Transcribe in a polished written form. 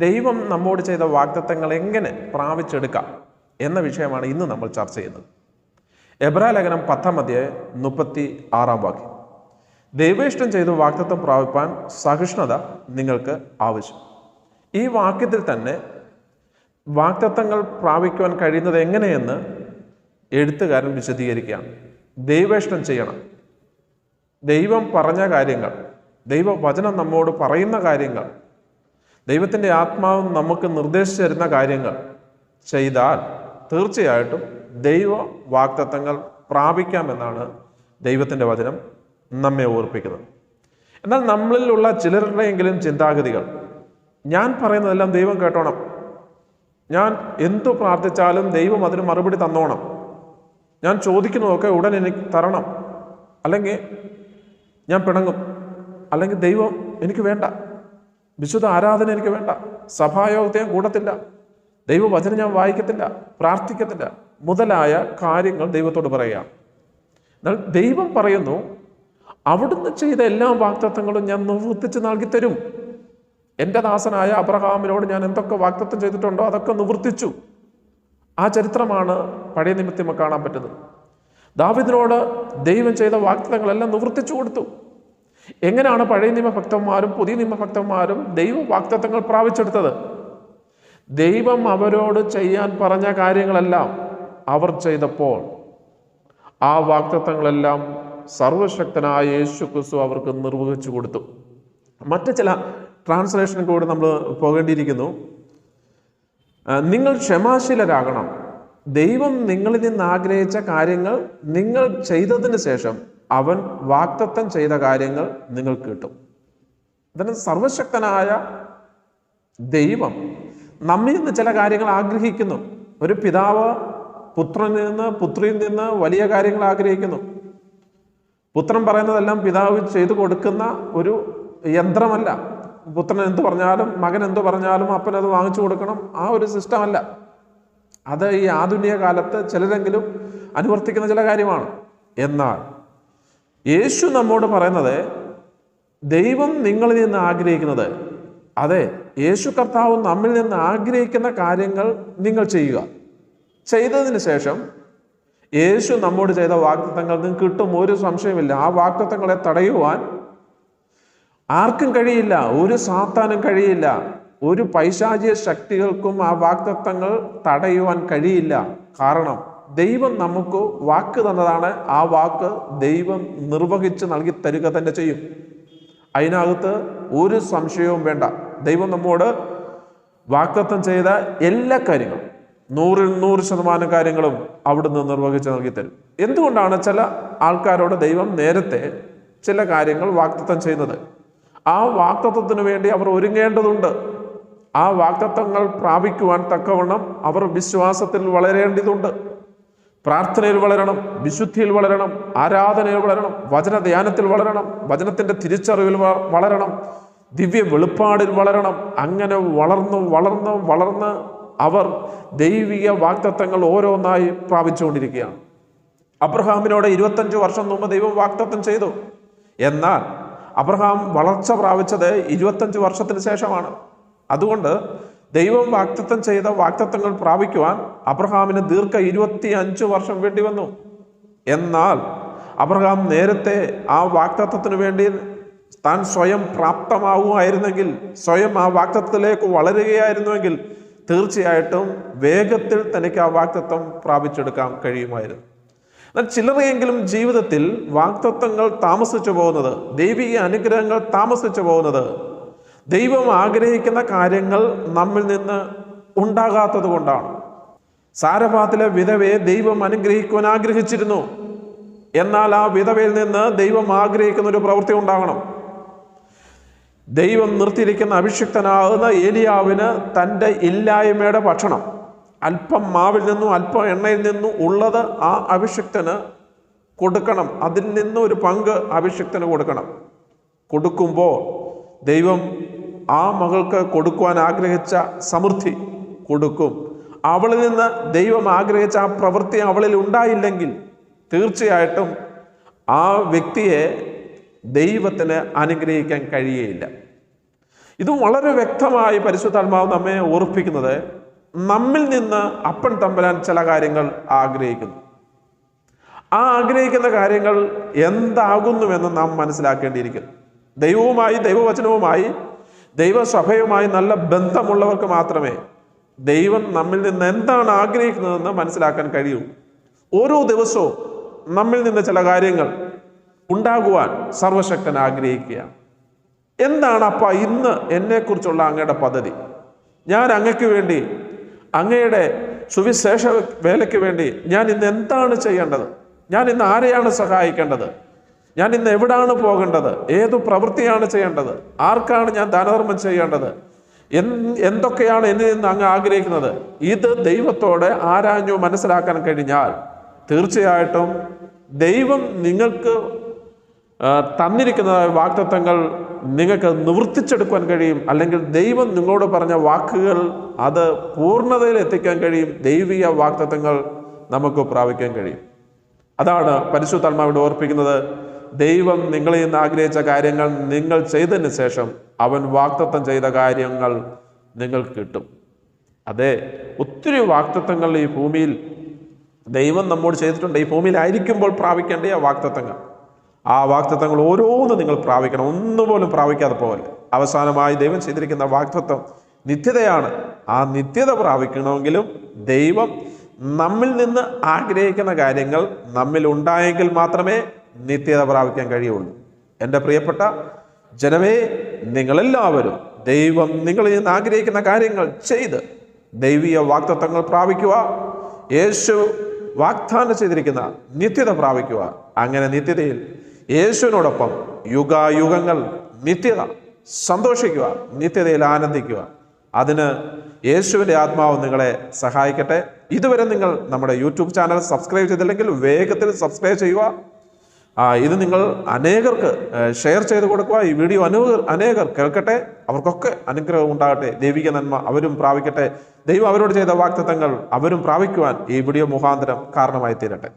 ദൈവം നമ്മോട് ചെയ്ത വാഗ്ദത്തങ്ങൾ എങ്ങനെ പ്രാപിച്ചെടുക്കാം എന്ന വിഷയമാണ് ഇന്ന് നമ്മൾ ചർച്ച ചെയ്യുന്നത്. എബ്രായലേഖനം 10:36 ദൈവേഷ്ടം ചെയ്ത് വാഗ്ദത്തം പ്രാപിപ്പാൻ സഹിഷ്ണുത നിങ്ങൾക്ക് ആവശ്യം. ഈ വാക്യത്തിൽ തന്നെ വാഗ്ദത്തങ്ങൾ പ്രാപിക്കുവാൻ കഴിയുന്നത് എങ്ങനെയെന്ന് എഴുത്തുകാരൻ വിശദീകരിക്കുകയാണ്. ദൈവേഷ്ടം ചെയ്യണം. ദൈവം പറഞ്ഞ കാര്യങ്ങൾ, ദൈവവചനം നമ്മോട് പറയുന്ന കാര്യങ്ങൾ, ദൈവത്തിൻ്റെ ആത്മാവ് നമുക്ക് നിർദ്ദേശിച്ചു തരുന്ന കാര്യങ്ങൾ ചെയ്താൽ തീർച്ചയായിട്ടും ദൈവ വാഗ്ദത്തങ്ങൾ പ്രാപിക്കാമെന്നാണ് ദൈവത്തിൻ്റെ വചനം നമ്മെ ഓർപ്പിക്കുന്നത്. എന്നാൽ നമ്മളിലുള്ള ചിലരുടെയെങ്കിലും ചിന്താഗതികൾ, ഞാൻ പറയുന്നതെല്ലാം ദൈവം കേട്ടോണം, ഞാൻ എന്തു പ്രാർത്ഥിച്ചാലും ദൈവം അതിന് മറുപടി തന്നോണം, ഞാൻ ചോദിക്കുന്നതൊക്കെ ഉടൻ എനിക്ക് തരണം, അല്ലെങ്കിൽ ഞാൻ പിണങ്ങും, അല്ലെങ്കിൽ ദൈവം എനിക്ക് വേണ്ട, വിശുദ്ധ ആരാധന എനിക്ക് വേണ്ട, സഭായോഗത്തെ ഞാൻ കൂടത്തില്ല, ദൈവവചനം ഞാൻ വായിക്കത്തില്ല, പ്രാർത്ഥിക്കത്തില്ല മുതലായ കാര്യങ്ങൾ ദൈവത്തോട് പറയുകയാണ്. എന്നാൽ ദൈവം പറയുന്നു, അവിടുന്ന് ചെയ്ത എല്ലാ വാഗ്ദത്തങ്ങളും ഞാൻ നിവർത്തിച്ച് നൽകിത്തരും. എൻ്റെ ദാസനായ അബ്രഹാമിനോട് ഞാൻ എന്തൊക്കെ വാഗ്ദത്തം ചെയ്തിട്ടുണ്ടോ അതൊക്കെ നിവർത്തിച്ചു. ആ ചരിത്രമാണ് പഴയ നിമിത്തം കാണാൻ പറ്റുന്നത്. ദാവീദിനോട് ദൈവം ചെയ്ത വാഗ്ദത്തങ്ങളെല്ലാം നിവർത്തിച്ചു കൊടുത്തു. എങ്ങനെയാണ് പഴയ നിയമഭക്തന്മാരും പുതിയ നിയമഭക്തന്മാരും ദൈവ വാഗ്ദത്തങ്ങൾ പ്രാപിച്ചെടുത്തത്? ദൈവം അവരോട് ചെയ്യാൻ പറഞ്ഞ കാര്യങ്ങളെല്ലാം അവർ ചെയ്തപ്പോൾ ആ വാഗ്ദത്തങ്ങളെല്ലാം സർവശക്തനായ യേശു ക്രിസ്തു അവർക്ക് നിർവഹിച്ചു കൊടുത്തു. മറ്റു ചില ട്രാൻസ്ലേഷനിൽ കൂടെ നമ്മൾ പോകേണ്ടിയിരിക്കുന്നു. നിങ്ങൾ ക്ഷമാശീലരാകണം, ദൈവം നിങ്ങളിൽ നിന്ന് ആഗ്രഹിച്ച കാര്യങ്ങൾ നിങ്ങൾ ചെയ്തതിന് ശേഷം അവൻ വാഗ്ദത്തം ചെയ്ത കാര്യങ്ങൾ നിങ്ങൾക്ക് കിട്ടും. അതിന് സർവശക്തനായ ദൈവം നമ്മിൽ നിന്ന് ചില കാര്യങ്ങൾ ആഗ്രഹിക്കുന്നു. ഒരു പിതാവ് പുത്രിയിൽ നിന്ന് വലിയ കാര്യങ്ങൾ ആഗ്രഹിക്കുന്നു. പുത്രൻ പറയുന്നതെല്ലാം പിതാവ് ചെയ്തു കൊടുക്കുന്ന ഒരു യന്ത്രമല്ല. പുത്രൻ എന്തു പറഞ്ഞാലും മകൻ എന്തു പറഞ്ഞാലും അപ്പൻ അത് വാങ്ങിച്ചു കൊടുക്കണം, ആ ഒരു സിസ്റ്റം അല്ല. അത് ഈ ആധുനിക കാലത്ത് ചിലരെങ്കിലും അനുവർത്തിക്കുന്ന ചില കാര്യമാണ്. എന്നാൽ യേശു നമ്മോട് പറയുന്നത്, ദൈവം നിങ്ങളിൽ നിന്ന് ആഗ്രഹിക്കുന്നത്, അതെ, യേശു കർത്താവ് നമ്മിൽ നിന്ന് ആഗ്രഹിക്കുന്ന കാര്യങ്ങൾ നിങ്ങൾ ചെയ്യുക. ചെയ്തതിന് ശേഷം യേശു നമ്മോട് ചെയ്ത വാഗ്ദത്തങ്ങൾ നിങ്ങൾക്ക് കിട്ടും, ഒരു സംശയമില്ല. ആ വാഗ്ദത്തങ്ങളെ തടയുവാൻ ആർക്കും കഴിയില്ല, ഒരു സാത്താനും കഴിയില്ല, ഒരു പൈശാചിക ശക്തികൾക്കും ആ വാഗ്ദത്തങ്ങൾ തടയുവാൻ കഴിയില്ല. കാരണം ദൈവം നമുക്ക് വാക്ക് തന്നതാണ്. ആ വാക്ക് ദൈവം നിർവഹിച്ച് നൽകി തരിക തന്നെ ചെയ്യും. അതിനകത്ത് ഒരു സംശയവും വേണ്ട. ദൈവം നമ്മോട് വാഗ്ദത്തം ചെയ്ത എല്ലാ കാര്യങ്ങളും 100% കാര്യങ്ങളും അവിടുന്ന് നിർവഹിച്ച് നൽകി തരും. എന്തുകൊണ്ടാണ് ചില ആൾക്കാരോട് ദൈവം നേരത്തെ ചില കാര്യങ്ങൾ വാഗ്ദത്തം ചെയ്യുന്നത്? ആ വാഗ്ദത്തത്തിന് വേണ്ടി അവർ ഒരുങ്ങേണ്ടതുണ്ട്. ആ വാഗ്ദത്തങ്ങൾ പ്രാപിക്കുവാൻ തക്കവണ്ണം അവർ വിശ്വാസത്തിൽ വളരേണ്ടതുണ്ട്, പ്രാർത്ഥനയിൽ വളരണം, വിശുദ്ധിയിൽ വളരണം, ആരാധനയിൽ വളരണം, വചനധ്യാനത്തിൽ വളരണം, വചനത്തിൻ്റെ തിരിച്ചറിവിൽ വളരണം, ദിവ്യ വെളിപ്പാടിൽ വളരണം. അങ്ങനെ വളർന്ന് അവർ ദൈവിക വാഗ്ദത്തങ്ങൾ ഓരോന്നായി പ്രാപിച്ചുകൊണ്ടിരിക്കുകയാണ്. അബ്രഹാമിനോട് 25 വർഷം മുമ്പ് ദൈവം വാഗ്ദത്തം ചെയ്തു. എന്നാൽ അബ്രഹാം വളർച്ച പ്രാപിച്ചത് 25 വർഷത്തിന് ശേഷമാണ്. അതുകൊണ്ട് ദൈവം വാഗ്ദത്തം ചെയ്ത വാഗ്ദത്തങ്ങൾ പ്രാപിക്കുവാൻ അബ്രഹാമിന് ദീർഘ 25 വർഷം വേണ്ടി വന്നു. എന്നാൽ അബ്രഹാം നേരത്തെ ആ വാഗ്ദത്തത്തിന് വേണ്ടി താൻ സ്വയം പ്രാപ്തമാവുമായിരുന്നെങ്കിൽ, സ്വയം ആ വാഗ്ദത്തത്തിലേക്ക് വളരുകയായിരുന്നുവെങ്കിൽ തീർച്ചയായിട്ടും വേഗത്തിൽ തനിക്ക് ആ വാഗ്ദത്തം പ്രാപിച്ചെടുക്കാൻ കഴിയുമായിരുന്നു. എന്നാൽ ചിലരെയെങ്കിലും ജീവിതത്തിൽ വാഗ്ദത്തങ്ങൾ താമസിച്ചു പോകുന്നത്, ദൈവിക അനുഗ്രഹങ്ങൾ താമസിച്ചു പോകുന്നത്, ദൈവം ആഗ്രഹിക്കുന്ന കാര്യങ്ങൾ നമ്മിൽ നിന്ന് ഉണ്ടാകാത്തത് കൊണ്ടാണ്. സാരഫാത്തിലെ വിധവയെ ദൈവം അനുഗ്രഹിക്കുവാൻ ആഗ്രഹിച്ചിരുന്നു. എന്നാൽ ആ വിധവയിൽ നിന്ന് ദൈവം ആഗ്രഹിക്കുന്ന ഒരു പ്രവൃത്തി ഉണ്ടാകണം. ദൈവം നിർത്തിയിരിക്കുന്ന അഭിഷിക്തനാകുന്ന ഏലിയാവിന് തൻ്റെ ഇല്ലായ്മയുടെ ഭക്ഷണം, അല്പം മാവിൽ നിന്നും അല്പം എണ്ണയിൽ നിന്നും ഉള്ളത് ആ അഭിഷിക്തന് കൊടുക്കണം. അതിൽ നിന്ന് ഒരു പങ്ക് അഭിഷിക്തന് കൊടുക്കണം. കൊടുക്കുമ്പോൾ ദൈവം ആ മകൾക്ക് കൊടുക്കുവാൻ ആഗ്രഹിച്ച സമൃദ്ധി കൊടുക്കും. അവളിൽ നിന്ന് ദൈവം ആഗ്രഹിച്ച ആ പ്രവൃത്തി അവളിൽ ഉണ്ടായില്ലെങ്കിൽ തീർച്ചയായിട്ടും ആ വ്യക്തിയെ ദൈവത്തിന് അനുഗ്രഹിക്കാൻ കഴിയുകയില്ല. ഇത് വളരെ വ്യക്തമായി പരിശുദ്ധാത്മാവ് നമ്മെ ഓർപ്പിക്കുന്നത്, നമ്മിൽ നിന്ന് അപ്പൻ തമ്പുരാൻ ചില കാര്യങ്ങൾ ആഗ്രഹിക്കുന്നു. ആ ആഗ്രഹിക്കുന്ന കാര്യങ്ങൾ എന്താകുന്നുവെന്ന് നാം മനസ്സിലാക്കേണ്ടിയിരിക്കുന്നു. ദൈവവുമായി, ദൈവവചനവുമായി, ദൈവസഭയുമായി നല്ല ബന്ധമുള്ളവർക്ക് മാത്രമേ ദൈവം നമ്മിൽ നിന്ന് എന്താണ് ആഗ്രഹിക്കുന്നതെന്ന് മനസ്സിലാക്കാൻ കഴിയൂ. ഓരോ ദിവസവും നമ്മിൽ നിന്ന് ചില കാര്യങ്ങൾ ഉണ്ടാകുവാൻ സർവശക്തൻ ആഗ്രഹിക്കുകയാണ്. എന്താണ് അപ്പ ഇന്ന് എന്നെക്കുറിച്ചുള്ള അങ്ങയുടെ പദ്ധതി? ഞാൻ അങ്ങയ്ക്ക് വേണ്ടി, അങ്ങയുടെ സുവിശേഷ വേലയ്ക്ക് വേണ്ടി ഞാൻ ഇന്ന് എന്താണ് ചെയ്യേണ്ടത്? ഞാൻ ഇന്ന് ആരെയാണ് സഹായിക്കേണ്ടത്? ഞാൻ ഇന്ന് എവിടാണ് പോകേണ്ടത്? ഏതു പ്രവൃത്തിയാണ് ചെയ്യേണ്ടത്? ആർക്കാണ് ഞാൻ ദാനധർമ്മം ചെയ്യേണ്ടത്? എന്തൊക്കെയാണ് എന്നിൽ നിന്ന് അങ്ങ് ആഗ്രഹിക്കുന്നത്? ഇത് ദൈവത്തോടെ ആരാഞ്ഞു മനസ്സിലാക്കാൻ കഴിഞ്ഞാൽ തീർച്ചയായിട്ടും ദൈവം നിങ്ങൾക്ക് തന്നിരിക്കുന്ന വാഗ്ദത്തങ്ങൾ നിങ്ങൾക്ക് നിവർത്തിച്ചെടുക്കാൻ കഴിയും. അല്ലെങ്കിൽ ദൈവം നിങ്ങളോട് പറഞ്ഞ വാക്കുകൾ അത് പൂർണ്ണതയിൽ എത്തിക്കാൻ കഴിയും. ദൈവിക വാഗ്ദത്തങ്ങൾ നമുക്ക് പ്രാപിക്കാൻ കഴിയും. അതാണ് പരിശുദ്ധാത്മാവിനോട് ഓർപ്പിക്കുന്നത്. ദൈവം നിങ്ങളിൽ നിന്ന് ആഗ്രഹിച്ച കാര്യങ്ങൾ നിങ്ങൾ ചെയ്തതിന് ശേഷം അവൻ വാഗ്ദത്തം ചെയ്ത കാര്യങ്ങൾ നിങ്ങൾക്ക് കിട്ടും. അതെ, ഒത്തിരി വാഗ്ദത്തങ്ങൾ ഈ ഭൂമിയിൽ ദൈവം നമ്മോട് ചെയ്തിട്ടുണ്ട്. ഈ ഭൂമിയിലായിരിക്കുമ്പോൾ പ്രാപിക്കേണ്ട ആ വാഗ്ദത്തങ്ങൾ, ആ വാഗ്ദത്തങ്ങൾ ഓരോന്നും നിങ്ങൾ പ്രാപിക്കണം. ഒന്നുപോലും പ്രാപിക്കാതെ പോകല്ലേ. അവസാനമായി ദൈവം ചെയ്തിരിക്കുന്ന വാഗ്ദത്തം നിത്യതയാണ്. ആ നിത്യത പ്രാപിക്കണമെങ്കിലും ദൈവം നമ്മിൽ നിന്ന് ആഗ്രഹിക്കുന്ന കാര്യങ്ങൾ നമ്മിൽ ഉണ്ടായെങ്കിൽ മാത്രമേ നിത്യത പ്രാപിക്കാൻ കഴിയുള്ളൂ. എൻ്റെ പ്രിയപ്പെട്ട ജനമേ, നിങ്ങളെല്ലാവരും ദൈവം നിങ്ങളിൽ നിന്ന് ആഗ്രഹിക്കുന്ന കാര്യങ്ങൾ ചെയ്ത് ദൈവീയ വാഗ്ദത്തങ്ങൾ പ്രാപിക്കുക. യേശു വാഗ്ദാനം ചെയ്തിരിക്കുന്ന നിത്യത പ്രാപിക്കുക. അങ്ങനെ നിത്യതയിൽ യേശുവിനോടൊപ്പം യുഗായുഗങ്ങൾ നിത്യത സന്തോഷിക്കുക, നിത്യതയിൽ ആനന്ദിക്കുക. അതിന് യേശുവിൻ്റെ ആത്മാവ് നിങ്ങളെ സഹായിക്കട്ടെ. ഇതുവരെ നിങ്ങൾ നമ്മുടെ യൂട്യൂബ് ചാനൽ സബ്സ്ക്രൈബ് ചെയ്തില്ലെങ്കിൽ വേഗത്തിൽ സബ്സ്ക്രൈബ് ചെയ്യുക. ഇത് നിങ്ങൾ അനേകർക്ക് ഷെയർ ചെയ്ത് കൊടുക്കുക. ഈ വീഡിയോ അനേകർ കേൾക്കട്ടെ, അവർക്കൊക്കെ അനുഗ്രഹം ഉണ്ടാകട്ടെ, ദൈവിക നന്മ അവരും പ്രാപിക്കട്ടെ. ദൈവം അവരോട് ചെയ്ത വാഗ്ദത്തങ്ങൾ അവരും പ്രാപിക്കുവാൻ ഈ വീഡിയോ മുഖാന്തരം കാരണമായി തീരട്ടെ.